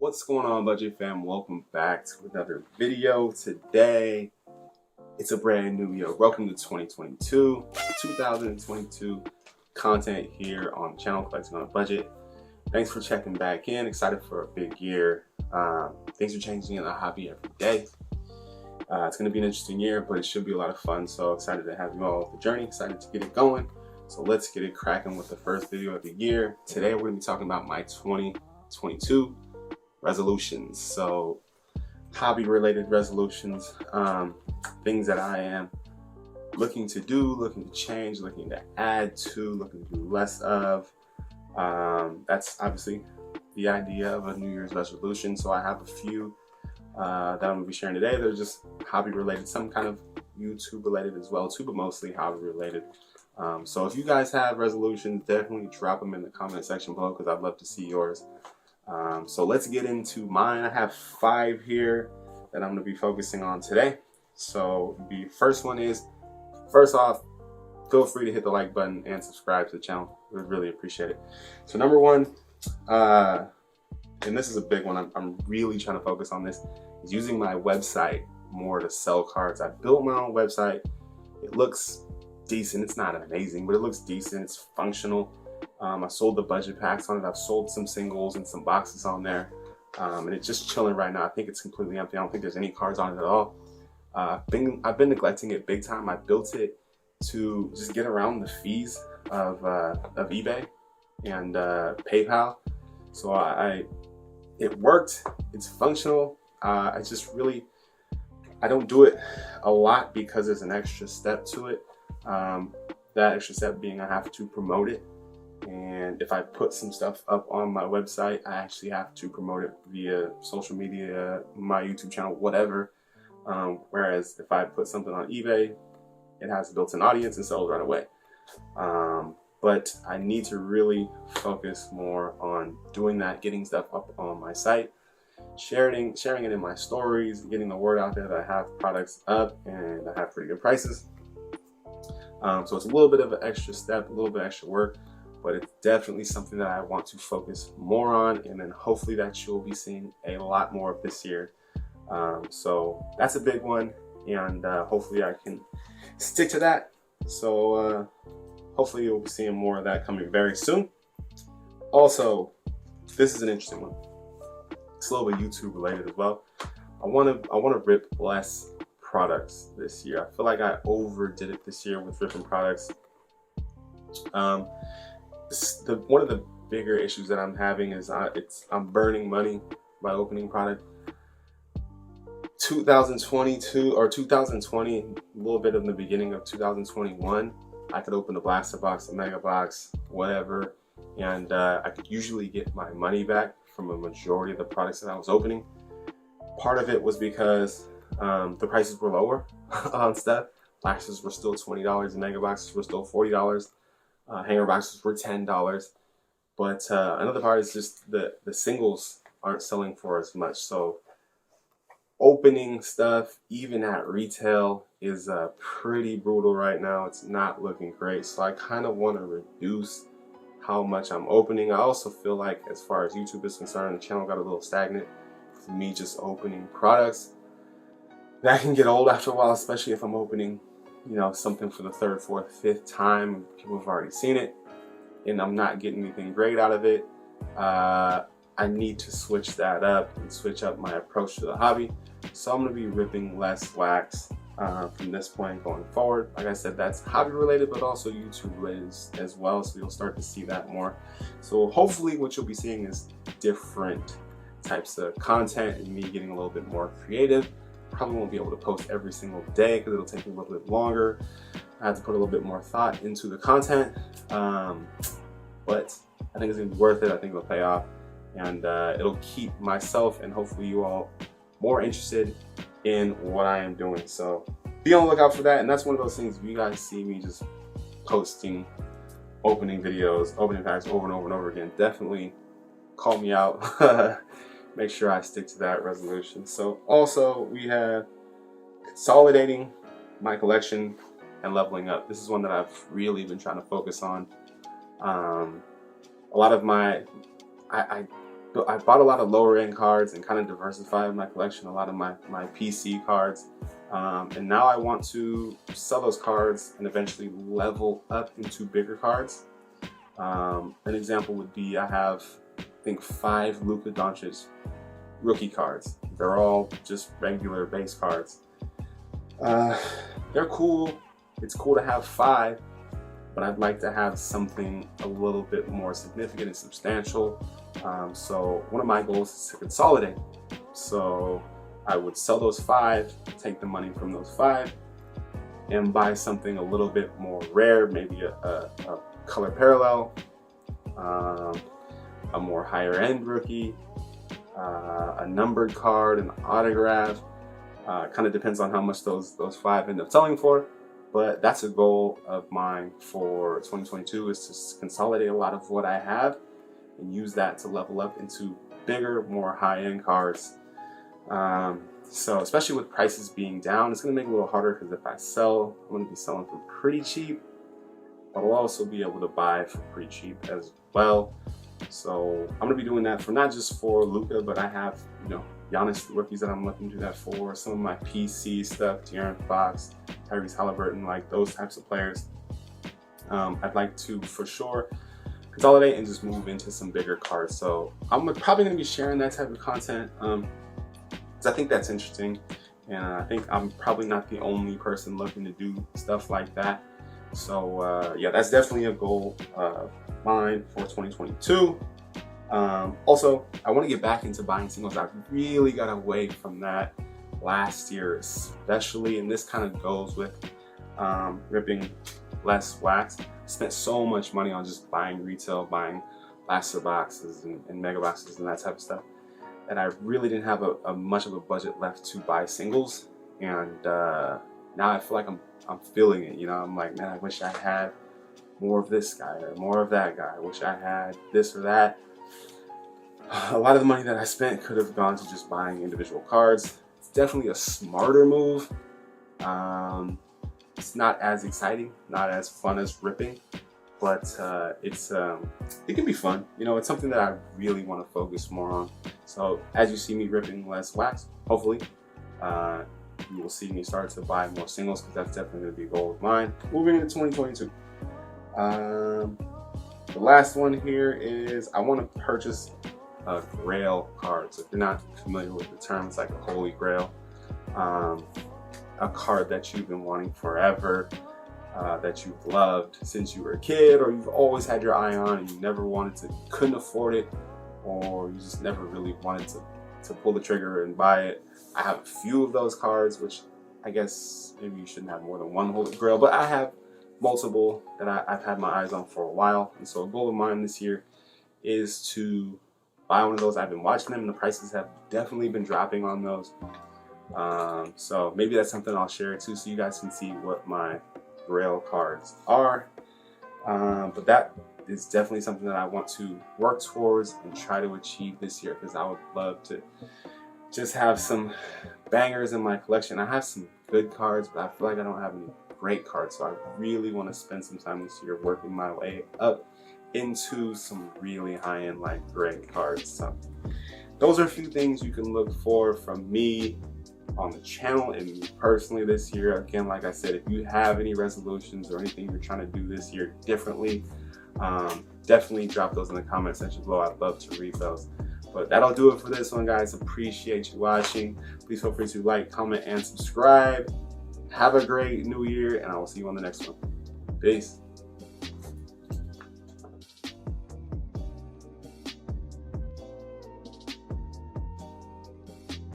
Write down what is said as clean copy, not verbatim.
What's going on, budget fam? Welcome back to another video. Today it's a brand new year. Welcome to 2022 content here on the channel, Collecting on a Budget. Thanks for checking back in. Excited for a big year. Things are changing in the hobby every day. It's going to be an interesting year, but it should be a lot of fun. So excited to have you all on the journey. Excited to get it going. So let's get it cracking with the first video of the year. Today we're going to be talking about my 2022 resolutions. So hobby related resolutions, things that I am looking to do, looking to change, looking to add to, looking to do less of. That's obviously the idea of a New Year's resolution. So I have a few that I'm gonna be sharing today. They're just hobby related, some kind of YouTube related as well too, but mostly hobby related. So if you guys have resolutions, definitely drop them in the comment section below because I'd love to see yours. So let's get into mine. I have 5 here that I'm going to be focusing on today. So the first one is, first off, feel free to hit the like button and subscribe to the channel. We would really appreciate it. So number one, and this is a big one, I'm really trying to focus on this, is using my website more to sell cards. I built my own website. It looks decent. It's not amazing, but it looks decent. It's functional. I sold the budget packs on it. I've sold some singles and some boxes on there. And it's just chilling right now. I think it's completely empty. I don't think there's any cards on it at all. I've been neglecting it big time. I built it to just get around the fees of eBay and PayPal. So it worked. It's functional. I don't do it a lot because there's an extra step to it. That extra step being I have to promote it. And if I put some stuff up on my website, I actually have to promote it via social media, my YouTube channel, whatever. Whereas if I put something on eBay, it has a built-in audience and sells right away. But I need to really focus more on doing that, getting stuff up on my site, sharing it in my stories, getting the word out there that I have products up and I have pretty good prices. So it's a little bit of an extra step, a little bit extra work, but it's definitely something that I want to focus more on, and then hopefully that you'll be seeing a lot more of this year. So that's a big one, and hopefully I can stick to that. So hopefully you'll be seeing more of that coming very soon. Also, this is an interesting one. It's a little bit YouTube related as well. I want to rip less products this year. I feel like I overdid it this year with ripping products. One of the bigger issues that I'm having is I'm burning money by opening product. 2022 or 2020, a little bit in the beginning of 2021, I could open a blaster box, a mega box, whatever, and I could usually get my money back from a majority of the products that I was opening. Part of it was because the prices were lower on stuff. Boxes were still $20, mega boxes were still $40. Hanger boxes were $10, but another part is just the singles aren't selling for as much. So opening stuff, even at retail, is pretty brutal right now. It's not looking great. So I kind of want to reduce how much I'm opening. I also feel like, as far as YouTube is concerned, the channel got a little stagnant for me just opening products. That can get old after a while, especially if I'm opening, you know, something for the 3rd, 4th, 5th time. People have already seen it and I'm not getting anything great out of it. I need to switch that up and switch up my approach to the hobby. So I'm going to be ripping less wax from this point going forward. Like I said, that's hobby related, but also YouTube related as well. So you'll start to see that more. So hopefully what you'll be seeing is different types of content and me getting a little bit more creative. Probably won't be able to post every single day because it'll take me a little bit longer. I have to put a little bit more thought into the content, but I think it's gonna be worth it. I think it'll pay off, and it'll keep myself and hopefully you all more interested in what I am doing. So be on the lookout for that. And that's one of those things, if you guys see me just posting opening videos, opening packs over and over and over again, definitely call me out. Make sure I stick to that resolution. So also we have consolidating my collection and leveling up. This is one that I've really been trying to focus on. A lot of my, I bought a lot of lower end cards and kind of diversified my collection, a lot of my PC cards. And now I want to sell those cards and eventually level up into bigger cards. An example would be I have, I think, 5 Luka Doncic rookie cards. They're all just regular base cards. They're cool. It's cool to have 5, but I'd like to have something a little bit more significant and substantial. So one of my goals is to consolidate. So I would sell those 5, take the money from those 5, and buy something a little bit more rare, maybe a color parallel, a more higher end rookie, a numbered card, an autograph. Kind of depends on how much those 5 end up selling for. But that's a goal of mine for 2022, is to consolidate a lot of what I have and use that to level up into bigger, more high-end cards. So especially with prices being down, it's going to make it a little harder, because if I sell, I'm going to be selling for pretty cheap, but I'll also be able to buy for pretty cheap as well. So I'm going to be doing that for not just for Luka, but I have, Giannis rookies that I'm looking to do that for. Some of my PC stuff, De'Aaron Fox, Tyrese Halliburton, like those types of players. I'd like to, for sure, consolidate and just move into some bigger cards. So I'm probably going to be sharing that type of content, because I think that's interesting. And I think I'm probably not the only person looking to do stuff like that. So yeah, that's definitely a goal of mine for 2022. Also, I want to get back into buying singles. I really got away from that last year, especially, and this kind of goes with ripping less wax. I spent so much money on just buying retail, buying blaster boxes and mega boxes and that type of stuff, that I really didn't have a much of a budget left to buy singles. And now I feel like I'm feeling it. I'm like, man, I wish I had more of this guy or more of that guy. I wish I had this or that. A lot of the money that I spent could have gone to just buying individual cards. It's definitely a smarter move. It's not as exciting, not as fun as ripping, but it can be fun. It's something that I really want to focus more on. So as you see me ripping less wax, hopefully you will see me start to buy more singles, because that's definitely going to be a goal of mine moving into 2022. The last one here is I want to purchase a grail card. So if you're not familiar with the term, it's like a holy grail, a card that you've been wanting forever, that you've loved since you were a kid, or you've always had your eye on and you never couldn't afford it, or you just never really wanted to pull the trigger and buy it. I have a few of those cards, which I guess maybe you shouldn't have more than one holy grail, but I have multiple that I've had my eyes on for a while. And so a goal of mine this year is to buy one of those. I've been watching them and the prices have definitely been dropping on those. So maybe that's something I'll share too, so you guys can see what my grail cards are. But that is definitely something that I want to work towards and try to achieve this year, because I would love to just have some bangers in my collection. I have some good cards, but I feel like I don't have any great cards. So I really want to spend some time this year working my way up into some really high-end, like, great cards. So those are a few things you can look for from me on the channel and me personally this year. Again, like I said, if you have any resolutions or anything you're trying to do this year differently, definitely drop those in the comment section below. I'd love to read those. But that'll do it for this one, guys. Appreciate you watching. Please feel free to like, comment, and subscribe. Have a great new year, and I will see you on the next one. Peace.